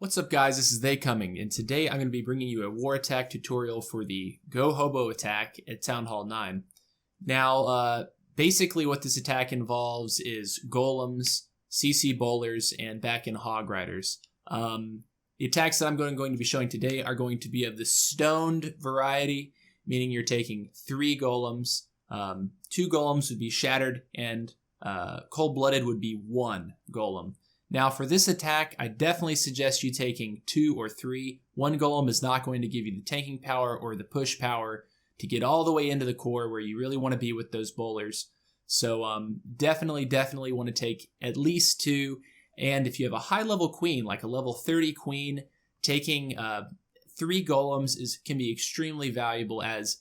What's up guys, this is They Coming, and today I'm going to be bringing you a war attack tutorial for the GoHoBo attack at Town Hall 9. Now, basically what this attack involves is golems, CC bowlers, and back-end hog riders. The attacks that I'm going to be showing today are going to be of the stoned variety, meaning you're taking 3 golems, 2 golems would be shattered, and cold-blooded would be 1 golem. Now for this attack, I definitely suggest you taking 2 or 3. 1 golem is not going to give you the tanking power or the push power to get all the way into the core where you really want to be with those bowlers. So definitely want to take at least 2. And if you have a high level queen, like a level 30 queen, taking 3 golems can be extremely valuable, as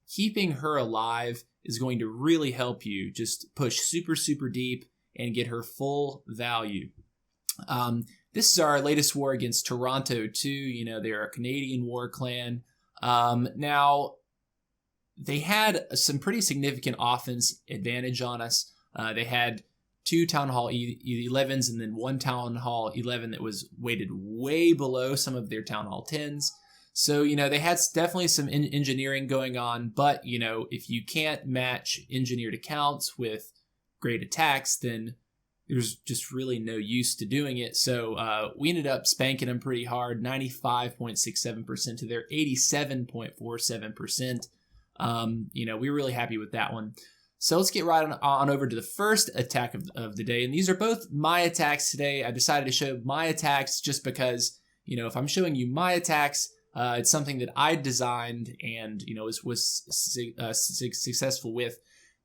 keeping her alive is going to really help you just push super deep and get her full value. This is our latest war against Toronto too. You know, they're a Canadian war clan. Now, they had some pretty significant offense advantage on us. They had 2 Town Hall 11s and then 1 Town Hall 11 that was weighted way below some of their Town Hall 10s. So, you know, they had definitely some engineering going on, but, you know, if you can't match engineered accounts with great attacks, then there's just really no use to doing it. So we ended up spanking them pretty hard, 95.67% to their 87.47%. You know, we were really happy with that one. So let's get right on over to the first attack of the day. And these are both my attacks today. I decided to show my attacks just because, you know, if I'm showing you my attacks, it's something that I designed and, you know, was successful with.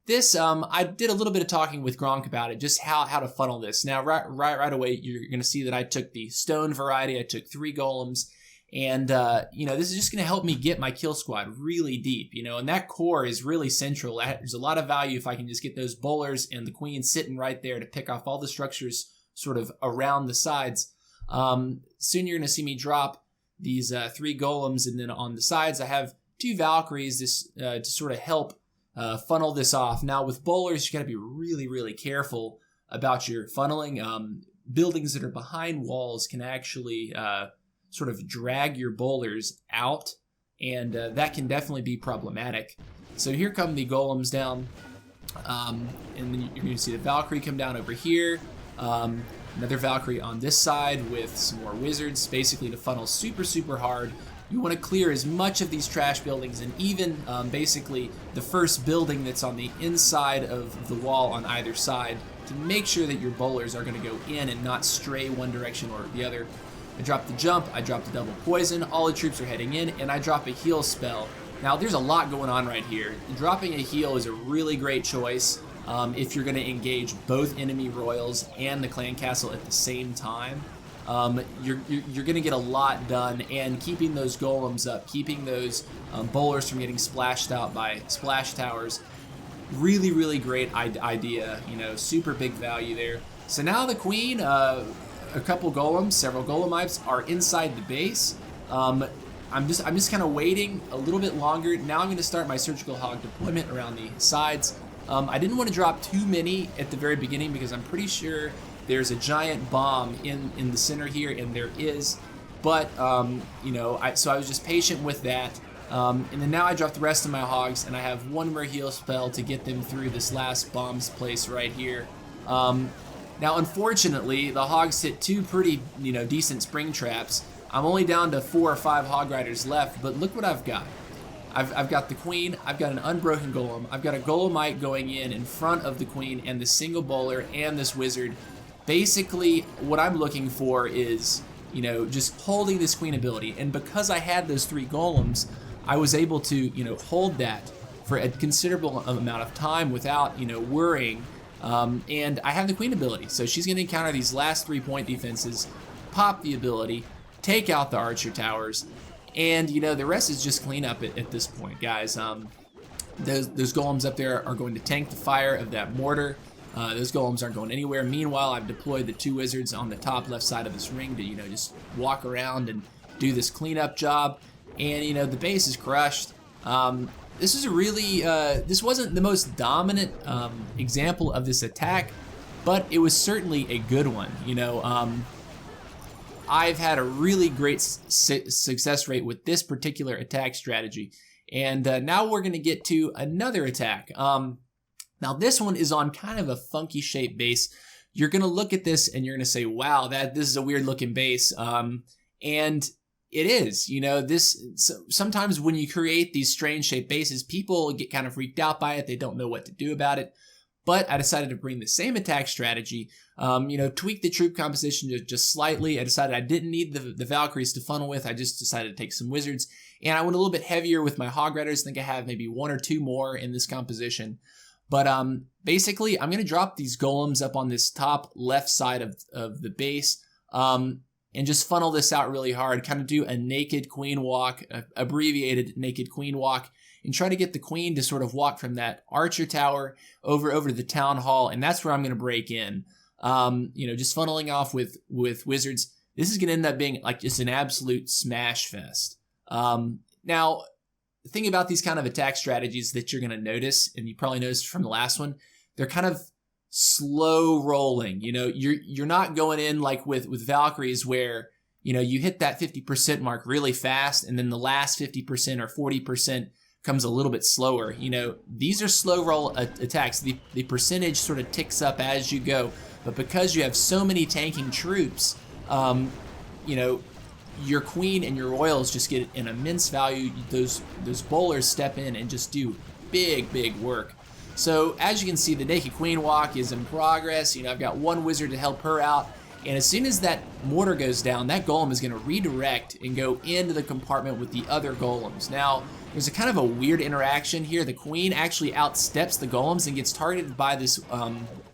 This, I did a little bit of talking with Gronk about it, just how to funnel this. Now, right away, you're going to see that I took the stone variety. I took 3 golems, and, you know, this is just going to help me get my kill squad really deep, you know, and that core is really central. There's a lot of value if I can just get those bowlers and the queen sitting right there to pick off all the structures sort of around the sides. Soon you're going to see me drop these 3 golems, and then on the sides, I have 2 Valkyries to sort of help funnel this off. Now with bowlers, you got to be really careful about your funneling. Buildings that are behind walls can actually sort of drag your bowlers out, and that can definitely be problematic. So here come the golems down, and then you're going to see the Valkyrie come down over here. Another Valkyrie on this side with some more wizards, basically to funnel super hard. You want to clear as much of these trash buildings, and even basically the first building that's on the inside of the wall on either side, to make sure that your bowlers are going to go in and not stray one direction or the other. I dropped the jump, I dropped the double poison, all the troops are heading in, and I drop a heal spell. Now there's a lot going on right here. Dropping a heal is a really great choice if you're going to engage both enemy royals and the clan castle at the same time. You're going to get a lot done, and keeping those golems up, keeping those bowlers from getting splashed out by splash towers, really great idea, you know, super big value there. So now the queen, a couple golems, several golemites are inside the base. I'm just kind of waiting a little bit longer. Now I'm going to start my surgical hog deployment around the sides. I didn't want to drop too many at the very beginning because I'm pretty sure there's a giant bomb in the center here, and there is, but you know, so I was just patient with that, and then now I dropped the rest of my hogs, and I have 1 more heal spell to get them through this last bomb's place right here. Now unfortunately, the hogs hit 2 pretty, you know, decent spring traps. I'm only down to 4 or 5 hog riders left, but look what I've got. I've got the queen, I've got an unbroken golem, I've got a golemite going in front of the queen, and the single bowler and this wizard. Basically, what I'm looking for is, you know, just holding this queen ability. And because I had those 3 golems, I was able to, you know, hold that for a considerable amount of time without, you know, worrying. And I have the queen ability, so she's going to encounter these last 3-point defenses, pop the ability, take out the archer towers, and, you know, the rest is just cleanup at this point, guys. Those golems up there are going to tank the fire of that mortar. Those golems aren't going anywhere. Meanwhile, I've deployed the 2 wizards on the top left side of this ring to, you know, just walk around and do this cleanup job. And, you know, the base is crushed. This is a really, this wasn't the most dominant example of this attack, but it was certainly a good one. You know, I've had a really great success rate with this particular attack strategy. And now we're going to get to another attack. Now this one is on kind of a funky shaped base. You're going to look at this and you're going to say, wow, this is a weird looking base. And it is, sometimes when you create these strange shaped bases, people get kind of freaked out by it. They don't know what to do about it. But I decided to bring the same attack strategy, tweak the troop composition just slightly. I decided I didn't need the Valkyries to funnel with. I just decided to take some wizards. And I went a little bit heavier with my Hog Riders. I think I have maybe 1 or 2 more in this composition. But basically, I'm going to drop these golems up on this top left side of the base and just funnel this out really hard. Kind of do a naked queen walk, abbreviated naked queen walk, and try to get the queen to sort of walk from that archer tower over to the town hall. And that's where I'm going to break in. Just funneling off with wizards. This is going to end up being like just an absolute smash fest. Now, the thing about these kind of attack strategies that you're going to notice, and you probably noticed from the last one, they're kind of slow rolling. You're not going in like with Valkyries where, you hit that 50% mark really fast, and then the last 50% or 40% comes a little bit slower. These are slow roll attacks. The percentage sort of ticks up as you go, but because you have so many tanking troops, your queen and your royals just get an immense value. Those bowlers step in and just do big work. So as you can see, the naked queen walk is in progress. I've got 1 wizard to help her out. And as soon as that mortar goes down, that golem is going to redirect and go into the compartment with the other golems. Now, there's a kind of a weird interaction here. The queen actually outsteps the golems and gets targeted by this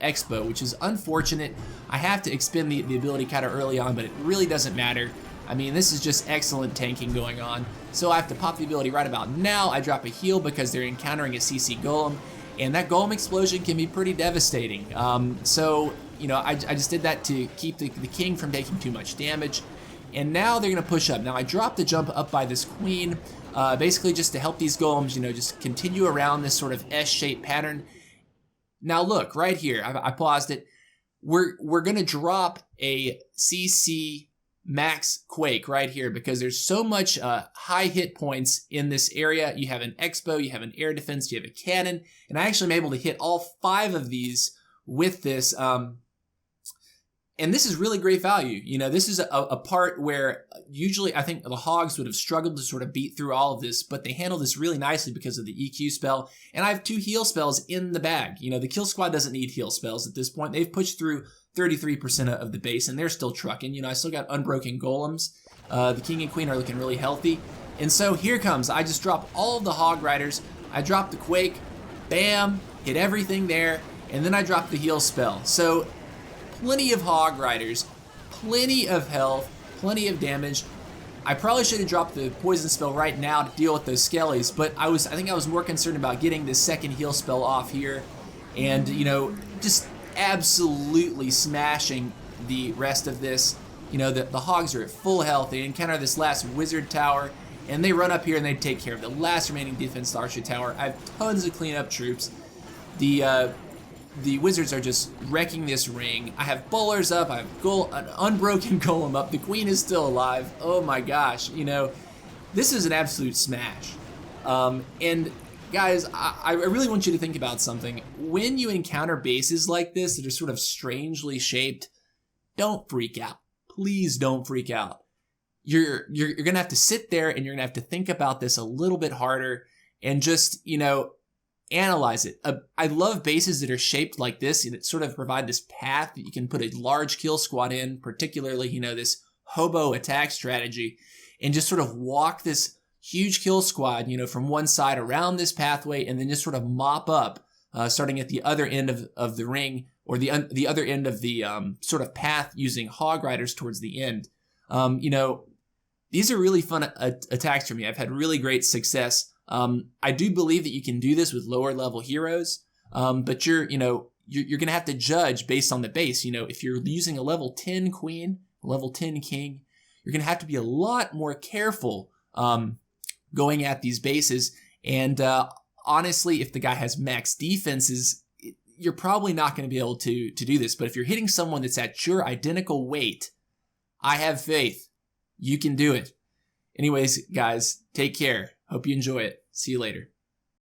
expo, which is unfortunate. I have to expend the ability kind of early on, but it really doesn't matter. I mean, this is just excellent tanking going on. So I have to pop the ability right about now. I drop a heal because they're encountering a CC golem, and that golem explosion can be pretty devastating. I just did that to keep the king from taking too much damage. And now they're going to push up. Now I dropped the jump up by this queen, basically just to help these golems, just continue around this sort of S-shaped pattern. Now look, right here, I paused it. We're going to drop a CC max quake right here because there's so much high hit points in this area. You have an expo, you have an air defense, you have a cannon, and I actually am able to hit all 5 of these with this. And this is really great value. This is a part where usually I think the Hogs would have struggled to sort of beat through all of this, but they handle this really nicely because of the EQ spell. And I have 2 heal spells in the bag. The kill squad doesn't need heal spells at this point. They've pushed through 33% of the base, and they're still trucking. I still got unbroken golems. The king and queen are looking really healthy. And so here comes, I just drop all of the Hog Riders. I drop the quake, bam, hit everything there, and then I drop the heal spell. So plenty of Hog Riders, plenty of health, plenty of damage. I probably should have dropped the poison spell right now to deal with those skellies, but I think I was more concerned about getting this second heal spell off here, and just absolutely smashing the rest of this. The Hogs are at full health. They encounter this last wizard tower, and they run up here and they take care of the last remaining defense archer tower. I have tons of cleanup troops. The wizards are just wrecking this ring. I have bowlers up. I have an unbroken golem up. The queen is still alive. Oh my gosh. This is an absolute smash. And guys, I really want you to think about something. When you encounter bases like this that are sort of strangely shaped, don't freak out. Please don't freak out. You're going to have to sit there and you're going to have to think about this a little bit harder and just, analyze it. I love bases that are shaped like this and that sort of provide this path that you can put a large kill squad in, particularly, this hobo attack strategy, and just sort of walk this huge kill squad, from one side around this pathway and then just sort of mop up, starting at the other end of the ring or the other end of the sort of path using Hog Riders towards the end. These are really fun attacks for me. I've had really great success. I do believe that you can do this with lower level heroes, but you're going to have to judge based on the base. If you're using a level 10 queen, a level 10 king, you're going to have to be a lot more careful going at these bases. And honestly, if the guy has max defenses, you're probably not going to be able to do this. But if you're hitting someone that's at your identical weight, I have faith. You can do it. Anyways, guys, take care. Hope you enjoy it. See you later.